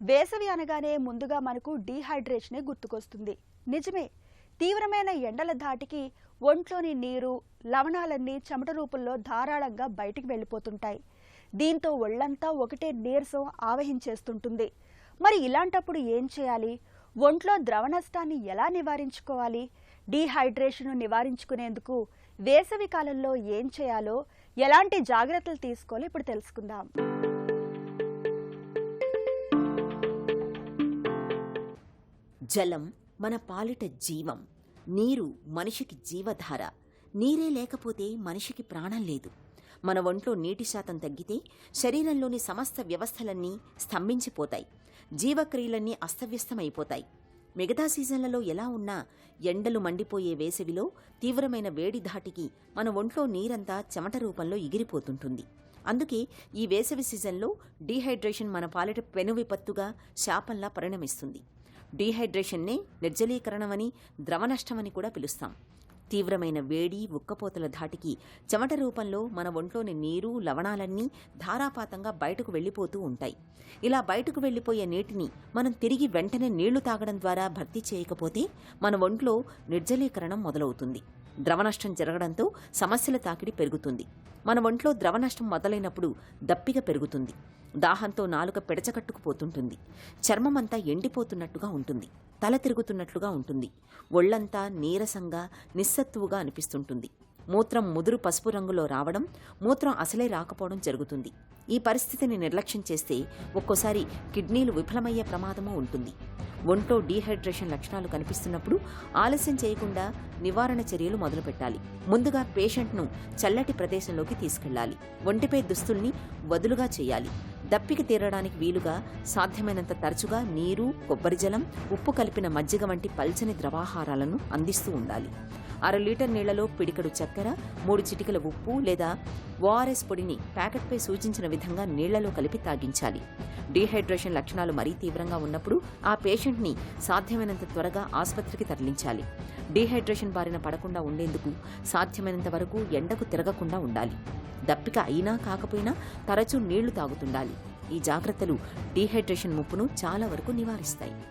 వేసవి అనగానే ముందుగా మనకు డీహైడ్రేషనే గుర్తుకొస్తుంది. నిజమే, తీవ్రమైన ఎండల ధాటికి ఒంట్లోని నీరు, లవణాలన్నీ చెమట రూపంలో ధారాళంగా బయటికి వెళ్ళిపోతుంటాయి. దీంతో ఒళ్లంతా ఒకటే నీరసం ఆవహించేస్తుంటుంది. మరి ఇలాంటప్పుడు ఏం చేయాలి? ఒంట్లో ద్రవ నష్టాన్ని ఎలా నివారించుకోవాలి? డీహైడ్రేషన్ నివారించుకునేందుకు వేసవి కాలంలో ఏం చేయాలో, ఎలాంటి జాగ్రత్తలు తీసుకోవాలో ఇప్పుడు తెలుసుకుందాం. జలం మన పాలిట జీవం. నీరు మనిషికి జీవధార. నీరే లేకపోతే మనిషికి ప్రాణం లేదు. మన ఒంట్లో నీటి శాతం తగ్గితే శరీరంలోని సమస్త వ్యవస్థలన్నీ స్తంభించిపోతాయి. జీవక్రియలన్నీ అస్తవ్యస్తమైపోతాయి. మిగతా సీజన్లలో ఎలా ఉన్నా ఎండలు మండిపోయే వేసవిలో తీవ్రమైన వేడి ధాటికి మన ఒంట్లో నీరంతా చెమట రూపంలో ఎగిరిపోతుంటుంది. అందుకే ఈ వేసవి సీజన్లో డీహైడ్రేషన్ మన పాలిట పెను విపత్తుగా, శాపంలా పరిణమిస్తుంది. డీహైడ్రేషన్నే నిర్జలీకరణమని, ద్రవ నష్టమని కూడా పిలుస్తాం. తీవ్రమైన వేడి, ఉక్కపోతల ధాటికి చెమట రూపంలో మన ఒంట్లోని నీరు, లవణాలన్నీ ధారాపాతంగా బయటకు వెళ్లిపోతూ ఉంటాయి. ఇలా బయటకు వెళ్లిపోయే నీటిని మనం తిరిగి వెంటనే నీళ్లు తాగడం ద్వారా భర్తీ చేయకపోతే మన ఒంట్లో నిర్జలీకరణం మొదలవుతుంది. ద్రవనష్టం జరగడంతో సమస్యల తాకిడి పెరుగుతుంది. మన ఒంట్లో ద్రవనష్టం మొదలైనప్పుడు దప్పిక పెరుగుతుంది. దాహంతో నాలుక పెడచకట్టుకుపోతుంటుంది. చర్మమంతా ఎండిపోతున్నట్టుగా ఉంటుంది. తల తిరుగుతున్నట్లుగా ఉంటుంది. ఒళ్లంతా నీరసంగా, నిస్సత్తువుగా అనిపిస్తుంటుంది. మూత్రం ముదురు పసుపు రంగులో రావడం, మూత్రం అసలే రాకపోవడం జరుగుతుంది. ఈ పరిస్థితిని నిర్లక్ష్యం చేస్తే ఒక్కోసారి కిడ్నీలు విఫలమయ్యే ప్రమాదమూ ఉంటుంది. ఒంట్లో డీహైడ్రేషన్ లక్షణాలు కనిపిస్తున్నప్పుడు ఆలస్యం చేయకుండా నివారణ చర్యలు మొదలుపెట్టాలి. ముందుగా పేషెంట్ను చల్లటి ప్రదేశంలోకి తీసుకెళ్లాలి. ఒంటిపై దుస్తుల్ని వదులుగా చేయాలి. దప్పిక తీరడానికి వీలుగా సాధ్యమైనంత తరచుగా నీరు, కొబ్బరి జలం, ఉప్పు కలిపిన మజ్జిగ వంటి పల్చని ద్రవాహారాలను అందిస్తూ ఉండాలి. 1/2 లీటర్ నీళ్లలో పిడికెడు చక్కెర, 3 చిటికెల ఉప్పు లేదా ఓఆర్ఎస్ పొడిని ప్యాకెట్పై సూచించిన విధంగా నీళ్లలో కలిపి తాగించాలి. డీహైడ్రేషన్ లక్షణాలు మరీ తీవ్రంగా ఉన్నప్పుడు ఆ పేషెంట్ని సాధ్యమైనంత త్వరగా ఆసుపత్రికి తరలించాలి. డీహైడ్రేషన్ బారిన పడకుండా ఉండేందుకు సాధ్యమైనంత వరకు ఎండకు తిరగకుండా ఉండాలి. దప్పిక అయినా కాకపోయినా తరచూ నీళ్లు తాగుతుండాలి. ఈ జాగ్రత్తలు డీహైడ్రేషన్ ముప్పును చాలా వరకు నివారిస్తాయి.